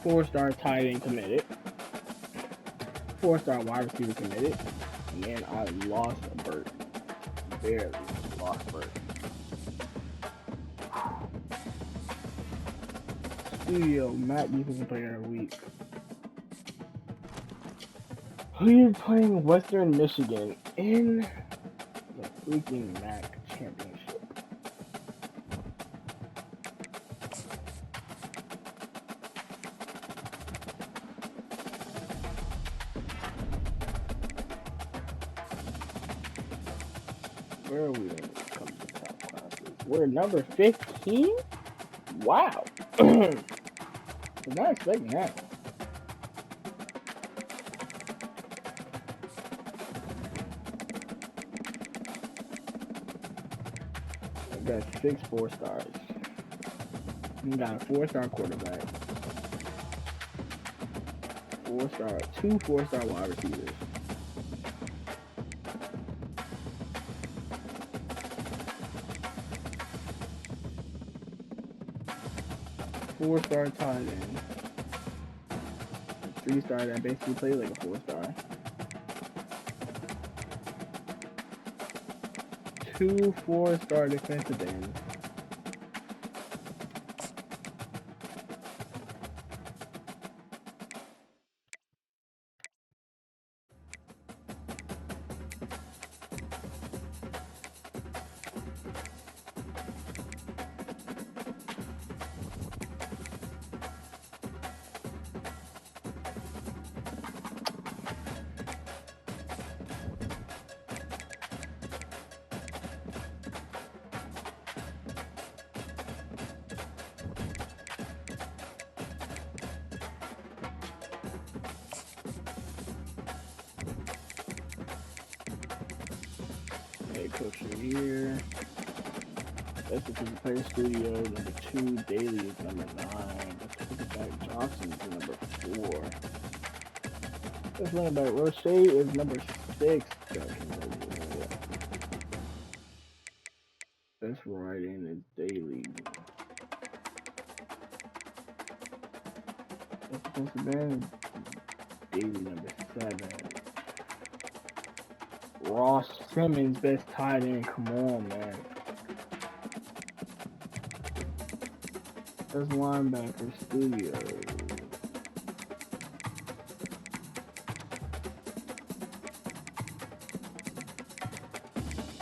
4-star tight end committed. 4-star wide receiver committed. And then I lost a Burt. Barely lost Burt. Studio, Matt Defensive Player of the Week. Who is playing Western Michigan in the freaking MAC championship? Where are we when it comes to top classes? We're number 15? Wow. I was not expecting that. We got 6 4-stars. We got a 4-star quarterback. 4-star, 2 4-star wide receivers. Four-star tight end. 3-star that basically plays like a 4-star. 2 4-star defensive ends. Coach of the Year. Best Defensive Player Studio, number 2. Daily is number 9. Best Quarterback Johnson is number 4. Best running back Roche is number 6. Best writing is Daily. Best defensive end is Daily, number 7. Ross-Simmons, best tight end. Come on, man. Best linebacker, Studio.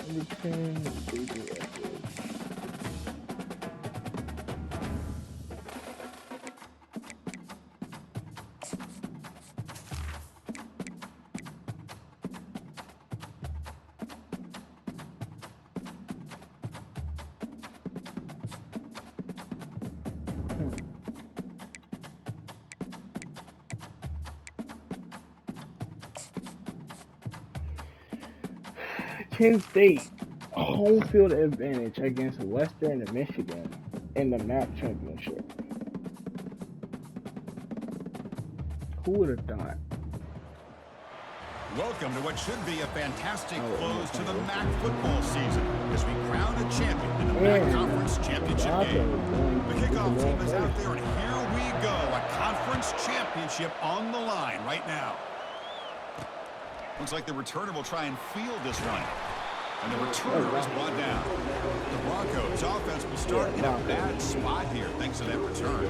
Number 10, Etheridge. Penn State, home field advantage against Western Michigan in the MAC championship. Who would have thought? Welcome to what should be a fantastic close to the MAC football season as we crown a champion in the MAC Conference Championship game. The kickoff team is out there, and here we go. A conference championship on the line right now. Looks like the returner will try and field this one. And the returner is brought down. The Broncos offense will start in a bad spot here thanks to that return.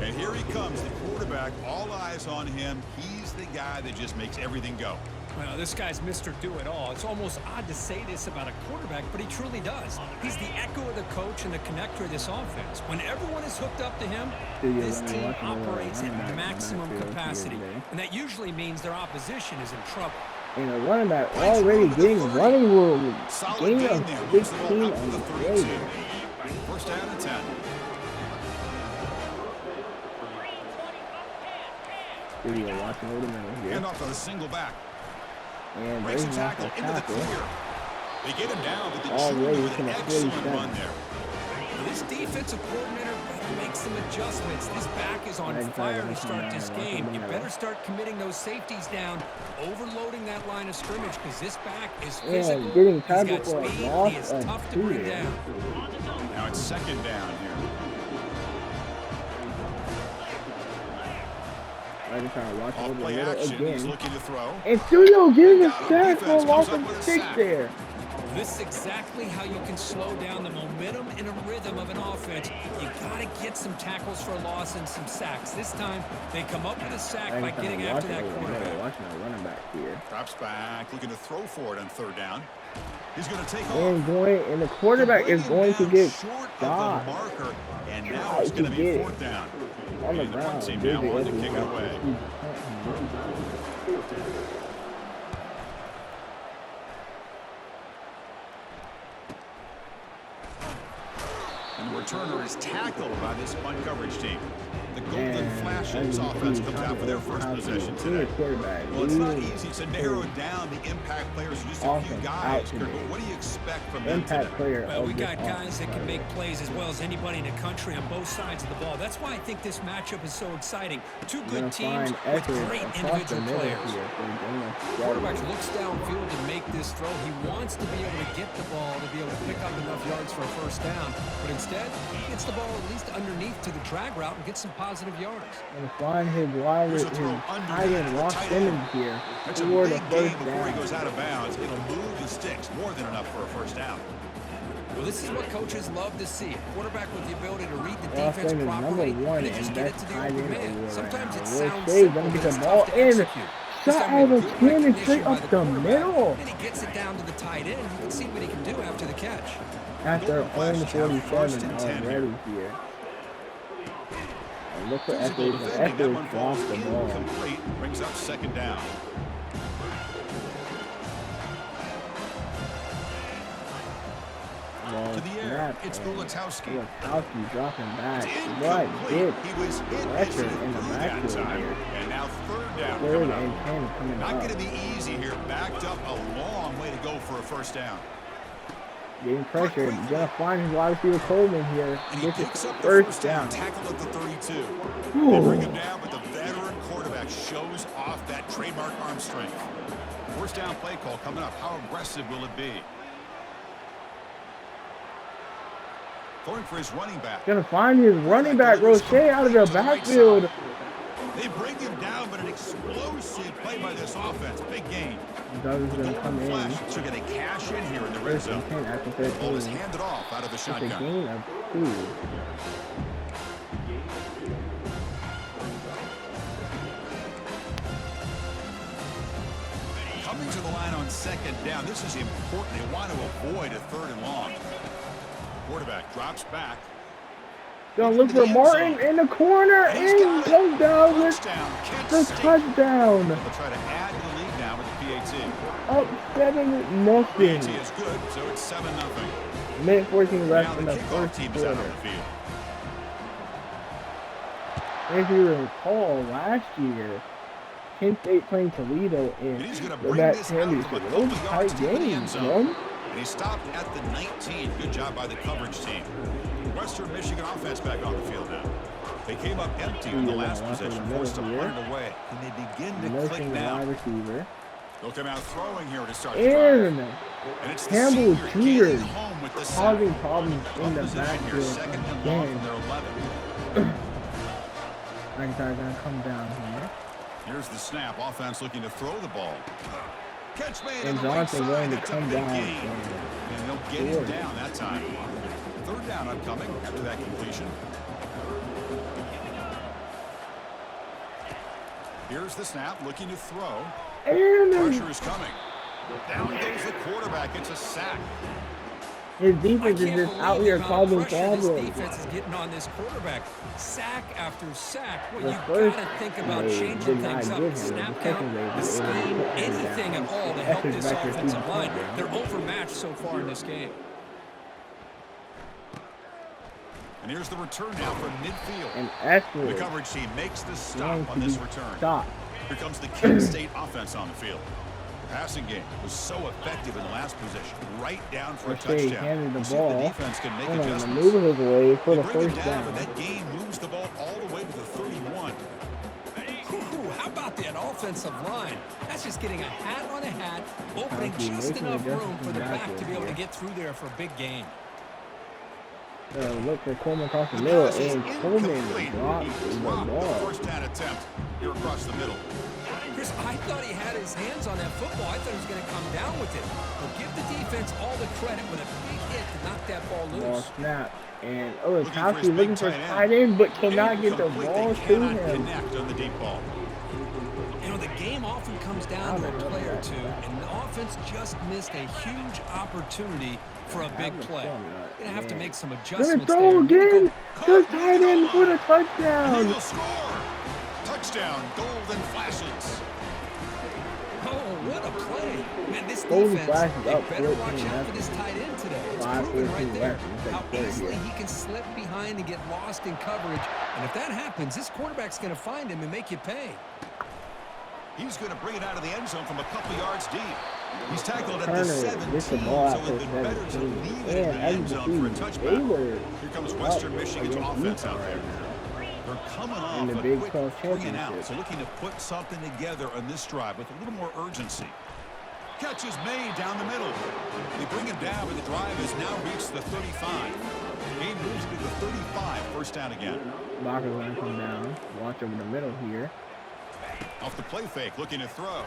And here he comes, the quarterback, all eyes on him. He's the guy that just makes everything go. Well, this guy's Mr. Do-It-All. It's almost odd to say this about a quarterback, but he truly does. He's the echo of the coach and the connector of this offense. When everyone is hooked up to him, this team operates at maximum capacity. And that usually means their opposition is in trouble. And a running back already getting running room. Gain of 15 on the play. First down and 10. Studio watching over the middle here. Hand off to the single back. And breaks a tackle into the clear. They get him down, but the Junior with an excellent run there. This defensive coordinator better make some adjustments. This back is on fire to start this game. You better start committing those safeties down, overloading that line of scrimmage, because this back is physical. And getting He's got tackled for speed, a loss he is tough to bring down. Now it's second down here. I just kind of watch Off over the play middle action, he's again. looking to throw. And Studio getting a Got him. sack for a Defense loss comes up of with a 6 sack. there. This is exactly how you can slow down the momentum and a rhythm of an offense. You got to get some tackles for a loss and some sacks. This time, they come up with a sack by getting after that quarterback. Watching that running back here. Drops back, looking to throw for it on third down. He's going to take And off. And the quarterback is going to get short stopped. of the marker, and now it's going to be fourth down. On the And the punt ground. team now on to kick it away. And the returner is tackled by this punt coverage team. The Golden Flashes offense comes out for their first possession today. Well, it's not easy to narrow down the impact players. Just a few guys. But what do you expect from them today? Well, we got guys that can make plays as well as anybody in the country on both sides of the ball. That's why I think this matchup is so exciting. Two good teams with great individual players. Quarterback looks downfield to make this throw. He wants to be able to get the ball to be able to pick up enough yards for a first down. But instead, he gets the ball at least underneath to the drag route and gets some positive yards. And find his wide his tight end Ross-Simmons here. That's a big gain before he goes out of bounds. It'll move the sticks more than enough for a first down. Well, this is what coaches love to see. A quarterback with the ability to read the defense properly and to just get it to the open man. Sometimes it sounds simple, but it's tough to execute. Shot out of him and straight up the middle. And he gets it down to the tight end. You can see what he can do after the catch. After only 47 already here. And look for Etheridge. Etheridge lost the ball. Complete, brings up second down. To the air, it's Ulatowski. Ulatowski dropping back. What did he was hit pressure in the backfield here? And now third down. Third and 10 coming Not up. going to be easy here. Backed up a long way to go for a first down. Getting pressure. He's going to find his wide receiver Coleman here. And he Gets picks his up the first down. Tackle at the 32. They bring him down, but the veteran quarterback shows off that trademark arm strength. First down play call coming up. How aggressive will it be? Going for his running back. Gonna find his running back, Roche, out of the backfield. They bring him down, but an explosive play by this offense. Big gain. Douglas is gonna come in. So can they cash in here in the red zone? After 13. Ball is handed off out of the shotgun. It's a gain of 2. Coming to the line on second down. This is important. They want to avoid a third and long. Quarterback drops back. Gonna look for Martin in the corner and goes down with the touchdown. They'll try to add to the lead now with the PAT. Up 7-0. PAT is good, so it's 7-0. Minute 14 left in the kickoff first team is out on quarter. the field. If you recall, last year, Kent State playing Toledo in the back championship. It was a tight game, And he stopped at the 19. Good job by the coverage team. Western Michigan offense back on the field now. They came up empty in the last possession, forced to run it away. And they begin to click now. They'll come out throwing here to start the drive. And it's Campbell Jr. home with the causing problems in the backfield second and long again. from their 11. McIntyre's gonna come down here. Here's the snap. Offense looking to throw the ball. Catch made And on the right Johnson side. going to That's come a big down. gain. And they'll get him down that time. Third down upcoming after that completion. Here's the snap, looking to throw. And Pressure is coming. Down goes the quarterback. It's a sack. his defense is just out here causing problems. This defense is getting on this quarterback. Sack after sack. Well, The you first got to think about they changing did not things up. give him. The snap The count, second they the were scheme, able to put him anything down. at all to help Etheridge this back there offensive shooting line. touchdown. They're overmatched so far in this game. And here's the return now from midfield. And The Etheridge coverage team makes the stop going on to this be return. stopped. Here comes the Kent State offense on the field. The passing game was so effective in the last possession, right down for a Roche touchdown. handed the We'll see if the ball. defense can make Gonna adjustments. maneuver his way for the They bring first it down, down. but that gain moves the ball all the way to the 31. Ooh, how about that offensive line? That's just getting a hat on a hat, opening Thank you. just Making enough adjustments room for the back back to be able to here. get through there for a big gain. Look for Coleman across the middle, and Coleman drops the ball. First down attempt here across the middle. Chris, I thought he had his hands on that football. I thought he was going to come down with it. But give the defense all the credit with a big hit to knock that ball loose. Ball snap. And Ulatowski looking for his tight end, but cannot get the ball to him. Connect on the deep ball. You know, the game often comes down to a play or two, and the offense just missed a huge opportunity for a big play. You're going to have to make some adjustments there. Throw again! The tight end for the touchdown! He will score! Touchdown, golden flashes. Oh, what a play. Man, this defense, they better watch out for this tight end today. It's proven right there how easily he can slip behind and get lost in coverage. And if that happens, this quarterback's going to find him and make you pay. He's going to bring it out of the end zone from a couple yards deep. He's tackled at the 17, so it would be better to leave it in the end zone for a touchback. Here comes Western Michigan's offense out there. They're coming off a quick 3-and-out, so looking to put something together on this drive with a little more urgency. Catch is made down the middle. They bring him down, but the drive has now reached the 35. Game moves to the 35, first down again. Locker's going to come down. Watch over the middle here. Off the play fake, looking to throw.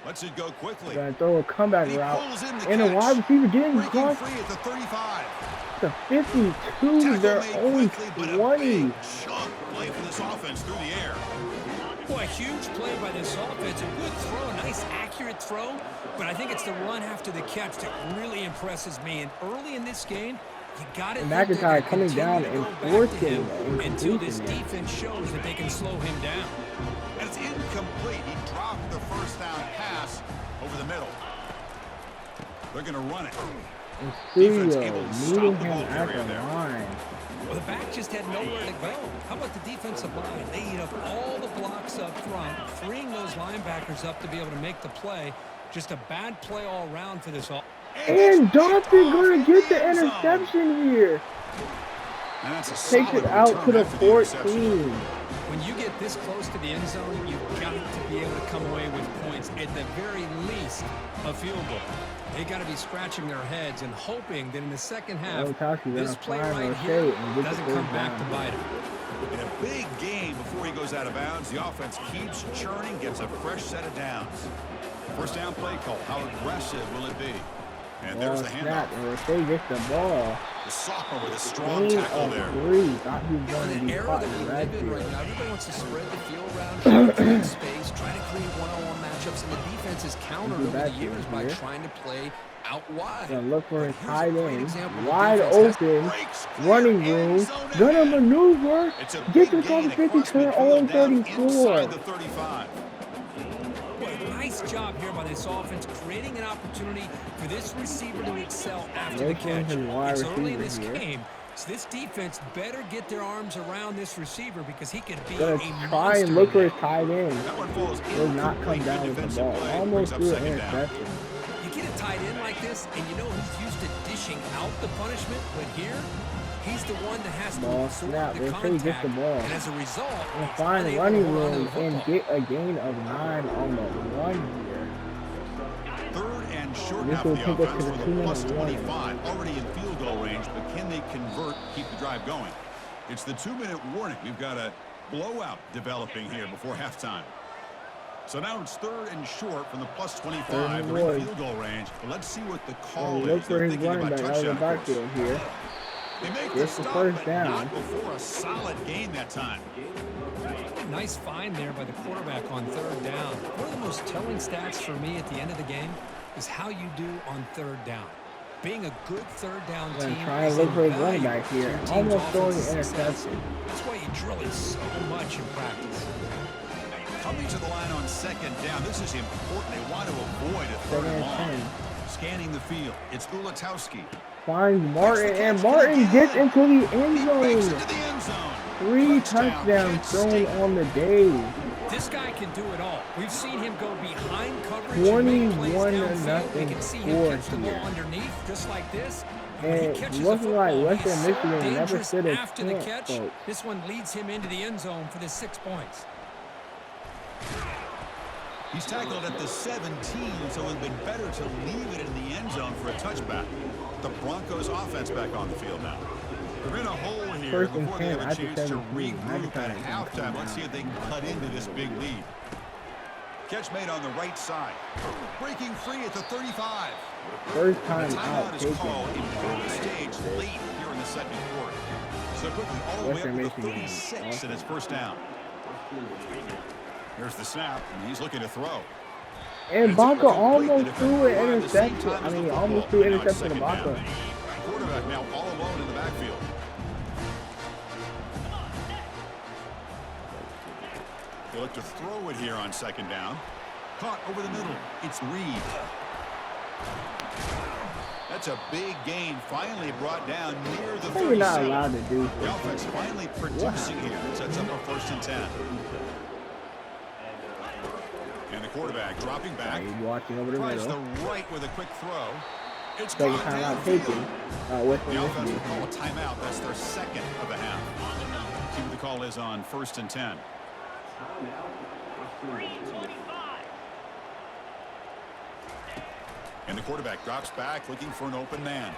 Lets it go quickly. Going to throw a comeback route. And a wide receiver getting caught. Free at the 35. The 52, they're only 20. Chunk play for this offense through the air. Boy, a huge play by this offense. A good throw, a nice accurate throw. But I think it's the run after the catch that really impresses me. And early in this game, you got it. McIntyre coming down and forcing until this defense shows that they can slow him down. And it's incomplete. He dropped the first down pass over the middle. They're going to run it. Defense able to stop the ball carrier there. Well, the back just had nowhere to go. How about the defensive line? They eat up all the blocks up front, freeing those linebackers up to be able to make the play. Just a bad play all around for this all. And Dawson going to get the interception here. Takes it out to the 14. When you get this close to the end zone, you've got to be able to come away with points, at the very least a field goal. They got to be scratching their heads and hoping that in the second half, this play right here doesn't come back to bite them. In a big game before he goes out of bounds, the offense keeps churning, gets a fresh set of downs. First down play call. How aggressive will it be? And there's the handoff. They get the ball. The sophomore with a strong tackle there. Thought he was going to be caught in right now. Everybody wants to spread the field around, create space, try to create one-on-one matchups, and the defense is countered over the years by trying to play out wide. Look for his tight end, wide open, running room, gonna maneuver, get to the 50, turn on 34. Nice job here by this offense, creating an opportunity for this receiver to excel after the catch. It's early in this game, so this defense better get their arms around this receiver because he could be a monster. Try and look for his tight end. Will not come down with the ball. Almost threw an interception. You get a tight end like this, and you know he's used to dishing out the punishment, but here, he's the one that has to absorb the contact, and as a result, and find running room and get a gain of 9 on the run here. Third and short now for the offense for the plus 25, already in field goal range, but can they convert, keep the drive going? It's the 2-minute warning. We've got a blowout developing here before halftime. So now it's third and short from the plus 25. We're in field goal range, but let's see what the call is. Look for his running back out of the backfield here. They make the stop, first down. Not before a solid gain that time. Nice find there by the quarterback on third down. One of the most telling stats for me at the end of the game is how you do on third down. Being a good third down team. Try and look for his running back here. Almost throwing an interception. That's why you drill it so much in practice. Coming to the line on second down. This is important. They want to avoid a third and long. Scanning the field. It's Ulatowski. Finds Martin, and Martin gets into the end zone. 3 touchdowns thrown on the day. This guy can do it all. We've seen him go behind coverage. 21-0 We can see him catch the ball underneath, just like this. And it looking like Western Michigan never stood a after the catch. Folks. This one leads him into the end zone for the 6 points. He's tackled at the 17, so it would have been better to leave it in the end zone for a touchback. the Broncos offense back on the field now. They're in a hole here before they have a chance to regroup at halftime. Let's see if they can cut into this big lead. Catch made on the right side. Breaking free at the 35. First time the timeout out. is called in early stage late here in the second quarter. So quickly all the way up to the 36, and it's first down. Here's the snap, and he's looking to throw. And Baca almost threw an interception. I mean, almost threw an interception to Baca. Quarterback now all alone in the backfield. They look to throw it here on second down. Caught over the middle. It's Reed. That's a big gain, finally brought down near the 37. You're not allowed to do the offense finally producing here. Sets up a 1st and 10. And the quarterback dropping back. He's watching over the middle. The right with a quick throw. It's so timeout taken. The offense will call a timeout. That's their second of the half. See what the call is on 1st and 10. And the quarterback drops back looking for an open man.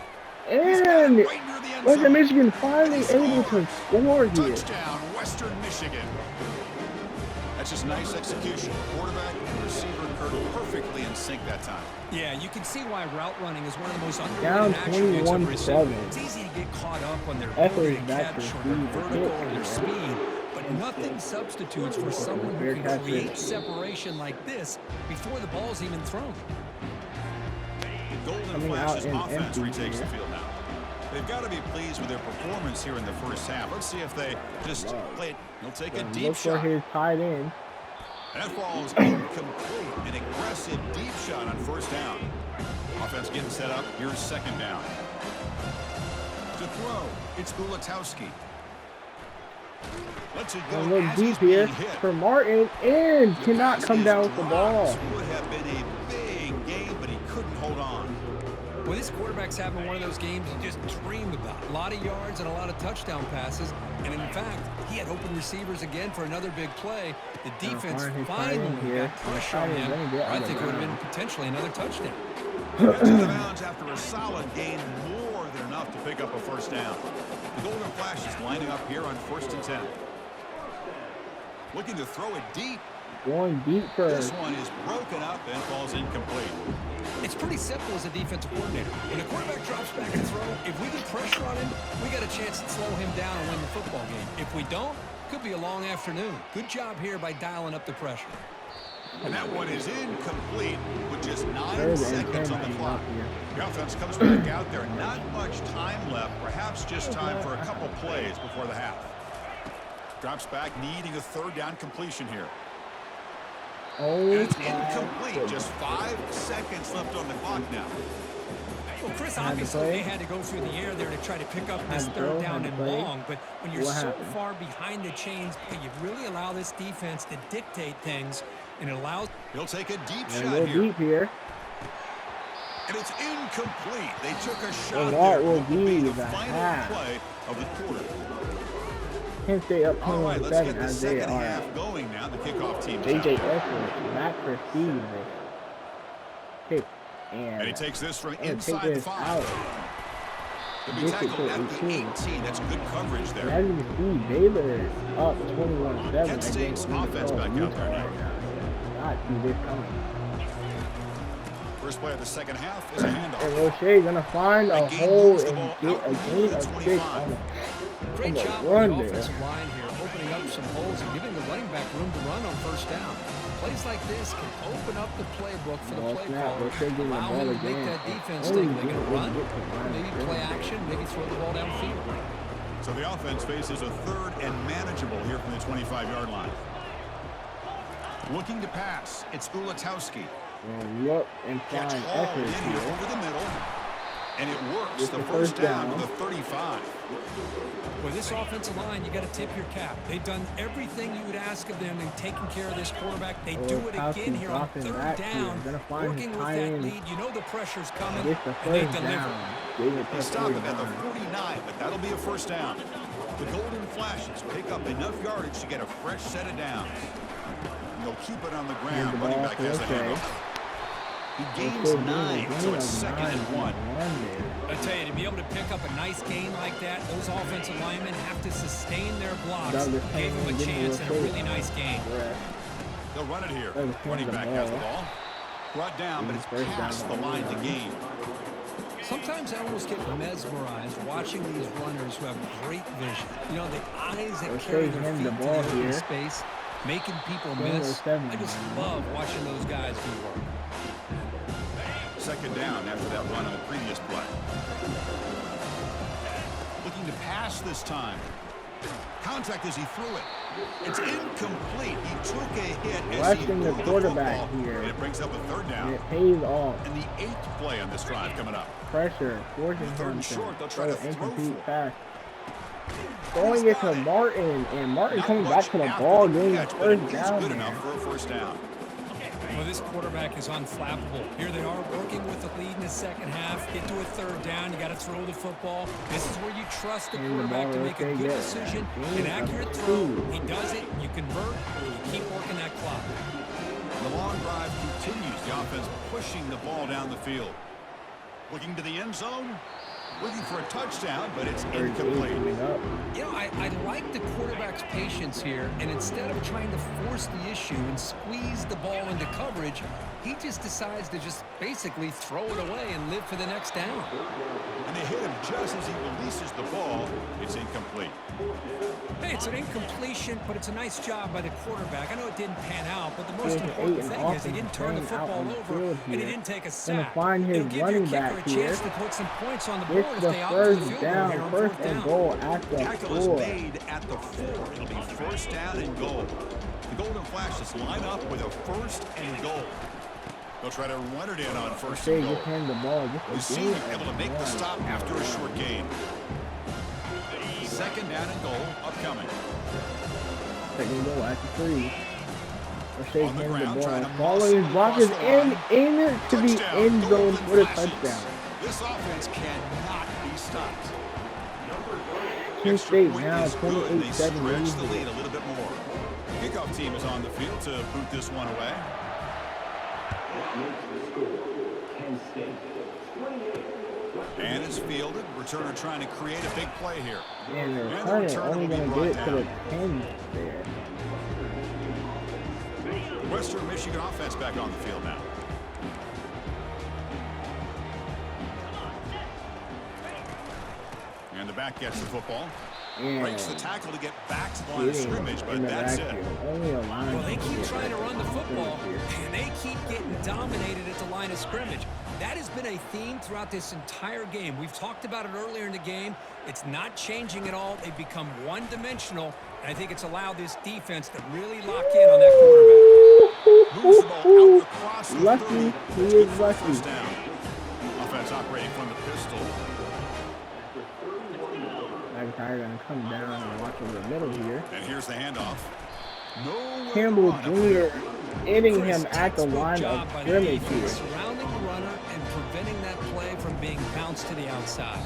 And right Western Michigan finally able to score here. Touchdown, Western Michigan. That's just nice execution. Quarterback and receiver perfectly in sync that time. Yeah, you can see why route running is one of the most down underrated attributes of 21-7. It's easy to get caught up on their Etheridge ability to catch or their vertical or their speed, but nothing substitutes for someone who can create separation like this before the ball's even thrown. The Golden Flashes offense retakes the field now. They've got to be pleased with their performance here in the first half. Let's see if they just play it. He'll take a deep shot. Look for his tight end. That ball is incomplete. An aggressive deep shot on first down. Offense getting set up. Here's second down. To throw, it's Ulatowski. Let's it go. A little deep here for Martin, and cannot come down with the ball. This would have been a big game, but he couldn't hold on. Well, this quarterback's having one of those games you just dream about. A lot of yards and a lot of touchdown passes. And in fact, he had open receivers again for another big play. The defense finally got pressure on him. I think it would have been potentially another touchdown. Gets to the bounds after a solid gain, more than enough to pick up a first down. The Golden Flashes lining up here on 1st and 10. Looking to throw it deep. Going deep first. This one is broken up and falls incomplete. It's pretty simple as a defensive coordinator. When a quarterback drops back and throw, if we get pressure on him, we got a chance to slow him down and win the football game. If we don't, could be a long afternoon. Good job here by dialing up the pressure. And that one is incomplete with just 9 seconds on the clock. The offense comes back out there. Not much time left. Perhaps just time for a couple plays before the half. Drops back, needing a third down completion here. Oh, and it's incomplete. Just 5 seconds left on the clock now. Well, Chris, obviously they had to go through the air there to try to pick up this third down and long, but when you're so far behind the chains, you really allow this defense to dictate things, and it allows... He'll take a deep shot here. Deep here. And it's incomplete. They took a shot that there. will be the final half. Play of the quarter. Can't stay up 21-7 as they are. Half going now. The kickoff team. JJ Etheridge back for Steve. Kick and he takes this from inside the 5. He'll be tackled at the 18. That's good coverage there. As you can see, Baylor up 21-7. Kent State's offense back out there now. God, see this coming. First play of the second half is a handoff. And Roche gonna find a hole and get a gain of 6 on the Great job on the offensive line here, opening up some holes and giving the running back room to run on first down. Plays like this can open up the playbook for the play caller, allow him to make that defense think they're going to run, maybe play action, maybe throw the ball downfield. So the offense faces a third and manageable here from the 25-yard line. Looking to pass, it's Ulatowski. And look and find Etheridge here over the middle, and it works. The first down to the 35. With this offensive line, you got to tip your cap. They've done everything you would ask of them in taking care of this quarterback. They do it again here on third down, working with that lead. You know the pressure's coming, and they deliver. They stop him at the 49, but that'll be a first down. The Golden Flashes pick up enough yardage to get a fresh set of downs. They'll keep it on the ground. Running back has the handoff. He gains 9, so it's 2nd and 1. I tell you, to be able to pick up a nice gain like that, those offensive linemen have to sustain their blocks. Gave him a chance and a really nice gain. They'll run it here. Running back has the ball. Brought down, but it's past the line to gain. Sometimes I almost get mesmerized watching these runners who have great vision. You know, the eyes that carry their feet to the open space, making people miss. I just love watching those guys do work. 2nd down after that run on the previous play. Looking to pass this time. Contact as he threw it. It's incomplete. He took a hit as he threw the quarterback here. And it brings up a 3rd down. And it pays off. And the 8th play on this drive coming up. Pressure. Forcing 3rd and short. They'll try to incomplete pass. Throwing it to Martin, and Martin coming back to the ball, getting the 1st down. Good enough for a 1st down. Well, this quarterback is unflappable. Here they are working with the lead in the 2nd half. Get to a 3rd down. You got to throw the football. This is where you trust the quarterback to make a good decision, an accurate throw. He does it. You convert, and you keep working that clock. The long drive continues. The offense pushing the ball down the field. Looking to the end zone. Looking for a touchdown, but it's incomplete. You know, I like the quarterback's patience here, and instead of trying to force the issue and squeeze the ball into coverage, he just decides to just basically throw it away and live for the next down. And they hit him just as he releases the ball. It's incomplete. Hey, it's an incompletion, but it's a nice job by the quarterback. I know it didn't pan out, but the most important thing is he didn't turn the football over, and he didn't take a sack. It'll give your kicker a chance to put some points on the board if they opt for the field goal here on 4th down. The tackle is made at the 4. It'll be 1st down and goal. The Golden Flashes line up with a 1st and goal. They'll try to run it in on 1st and goal. The senior able to make the stop after a short gain. 2nd down and goal upcoming. 2nd goal after 3. On the ground, trying to following his blockers and in to the end zone for a touchdown. This offense cannot be stopped. Penn State now 28-7 stretch the lead a little bit more. Kickoff team is on the field to boot this one away. And it's fielded. Returner trying to create a big play here. And the returner only going to get it to the 10 there. Western Michigan offense back on the field now. And the back gets the football. Breaks the tackle to get back to the line of scrimmage, but that's it. Well, they keep trying to run the football, and they keep getting dominated at the line of scrimmage. That has been a theme throughout this entire game. We've talked about it earlier in the game. It's not changing at all. They've become one-dimensional, and I think it's allowed this defense to really lock in on that quarterback. Moves the ball out across the 30. Lucky, he is lucky. Offense operating from the pistol. McIntyre going to come down and watch over the middle here. And here's the handoff. Campbell Jr. hitting him at the line of scrimmage here. Surrounding the runner and preventing that play from being bounced to the outside.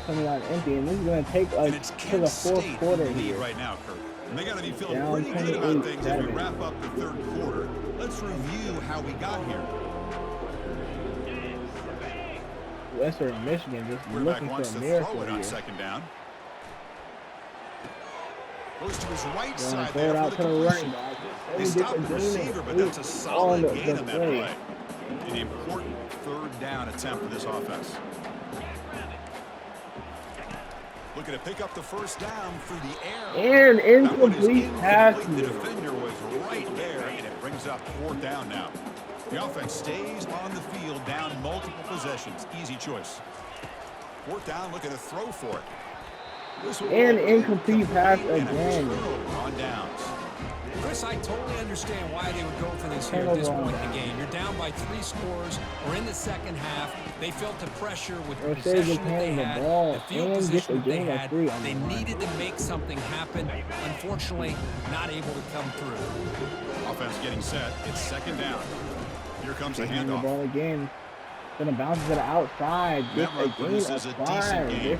Coming out empty, and this is going to take us to the 4th quarter here. Right now, Kurt. And they got to be feeling pretty good about things as we wrap up the 3rd quarter. Let's review how we got here. Western Michigan just looking for a miracle here. On 2nd down. Goes to his right side throw it out to the running back. They stop the receiver, but that's a solid gain on that play. An important 3rd down attempt for this offense. Looking to pick up the 1st down through the air. And incomplete pass. The defender was right there, and it brings up 4th down now. The offense stays on the field, down multiple possessions. Easy choice. 4th down, looking to throw for it. And incomplete pass again. On downs. Chris, I totally understand why they would go for this here at this point in the game. You're down by 3 scores. We're in the 2nd half. They felt the pressure with the possession that they had, the field position that they had. They needed to make something happen. Unfortunately, not able to come through. Offense getting set. It's 2nd down. Here comes the handoff. The ball again. Gonna bounce to the outside. Just a gain of 5 this time.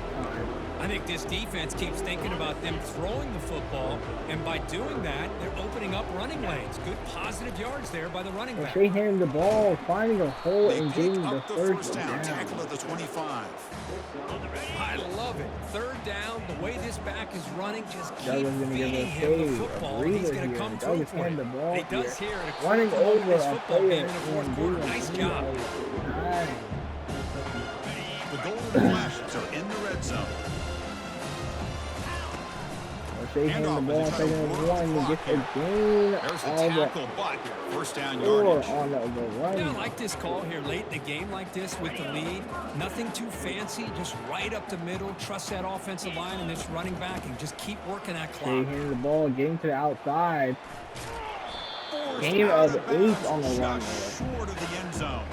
I I think this defense keeps thinking about them throwing the football, and by doing that, they're opening up running lanes. Good positive yards there by the running back. They handing the ball, finding a hole, They and pick getting the up the first down. down. Tackle at the 25. I love it. Third down, the way this back is running, just keep Douglas gonna give feeding a him the save, football, a and he's breather going to here. come Douglas through for hand you. the ball And he does here. here at a Running critical moment over of this a football player game in the fourth and quarter. doing Nice a job. nice. The Golden Flashes are in the red zone. They hand the ball, taking it one, and gets a gain There's the on the tackle, but first down or yardage. on the run. Yeah, I like this call here late in the game like this with the lead. Nothing too fancy, just right up the middle. Trust that offensive line and this running back and just keep working that They clock. hand the ball, getting to the outside. Gain of 8 on the run. Short of the end zone.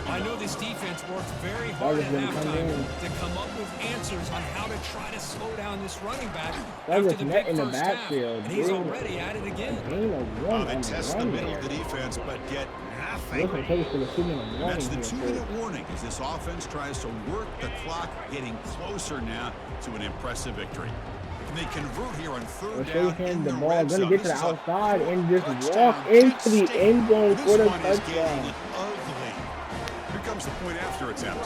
I know this defense worked very hard at halftime to come up with answers on how to try to slow down this running back after the big first half. And he's already at it again. Gain of 1 They on test the the run middle there. of the defense, but get nothing. Looking close to the 2-minute And warning that's the here. 2-minute warning as this offense tries to work the clock, getting closer now to an impressive victory. And they convert here on third down in the the ball, red gonna zone. get to This the is a outside and just touchdown. walk into the Kick end zone This for the one is getting touchdown. ugly. Here comes the point after attempt.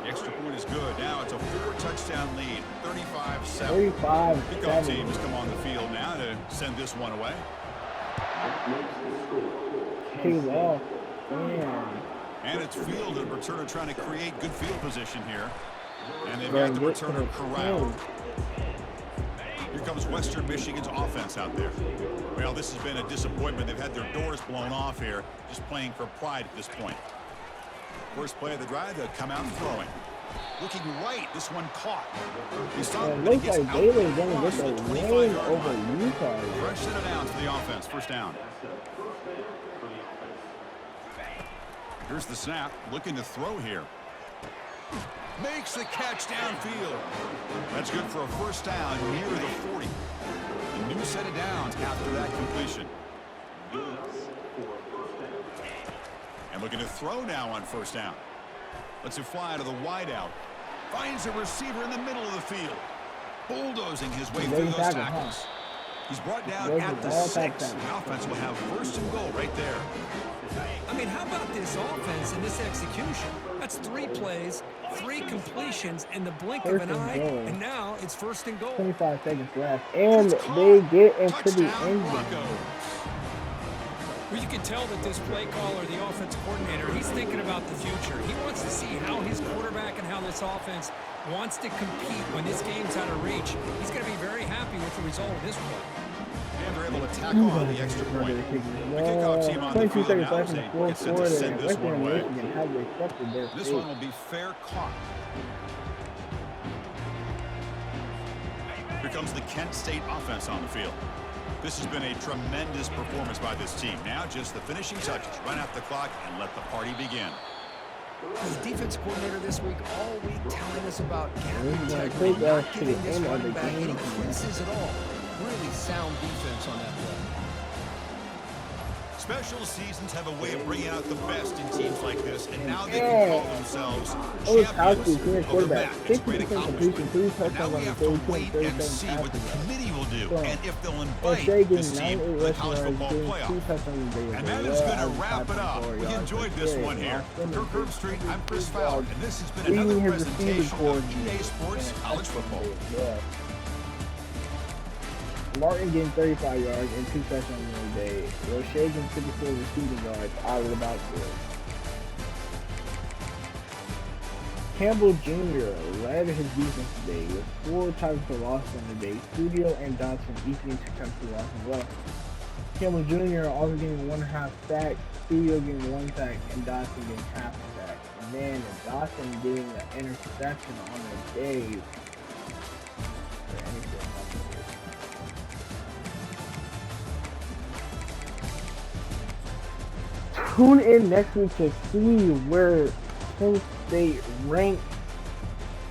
The extra point is good. Now it's a 4-touchdown lead, 35-7. 35-7. Kickoff teams come on the field now to send this one away. Kick off. Man. And it's field, the returner trying to create good field position here. And they've got the returner corralled. Here comes Western Michigan's offense out there. Well, this has been a disappointment. They've had their doors blown off here, just playing for pride at this point. First play of the drive, they'll come out throwing. Looking right, this one caught. It looks like Baylor's going to get the win over Utah. Fresh set of downs for the offense. First down. Here's the snap. Looking to throw here. Makes the catch downfield. That's good for a first down near the 40. A new set of downs after that completion. And looking to throw now on first down. Lets it fly to the wideout. Finds a receiver in the middle of the field. Bulldozing his way through those tackles. He's brought down at the 6. The offense will have first and goal right there. I mean, how about this offense and this execution? That's 3 plays, 3 completions in the blink of an eye, and now it's first and goal. 25 seconds left, and they get into the end zone. Well, you can tell that this play caller, the offense coordinator, he's thinking about the future. He wants to see how his quarterback and how this offense wants to compete when this game's out of reach. He's going to be very happy with the result of this play. And they're able to tack on the extra point. The kickoff team on the field now as they get set to send this one away. This one will be fair caught. Here comes the Kent State offense on the field. This has been a tremendous performance by this team. Now just the finishing touches. Run out the clock and let the party begin. The defense coordinator this week, all week telling us about gap integrity, not giving this running back any creases at all. Really sound defense on that play. Special seasons have a way of bringing out the best in teams like this, and now they can call themselves champions of the MAC. It's a great accomplishment. And now we have to wait and see what the committee will do, and if they'll invite this team to the college football playoff. And that is going to wrap it up. We enjoyed this one here. Kirk Herbstreit, I'm Chris Fowler, and this has been another presentation of EA Sports College Football. Martin getting 35 yards and 2 touchdowns in a day. Roche getting 54 receiving yards out of the backfield. Campbell Jr. led his defense today with 4 tackles for loss on the day. Studio and Dodson each getting 2 tackles for loss as well. Campbell Jr. also getting 1.5 sack, Studio getting 1 sack, and Dodson getting half a sack. And then Dodson getting an interception on the day. Tune in next week to see where Kent State ranks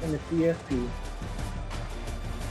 in the CFP.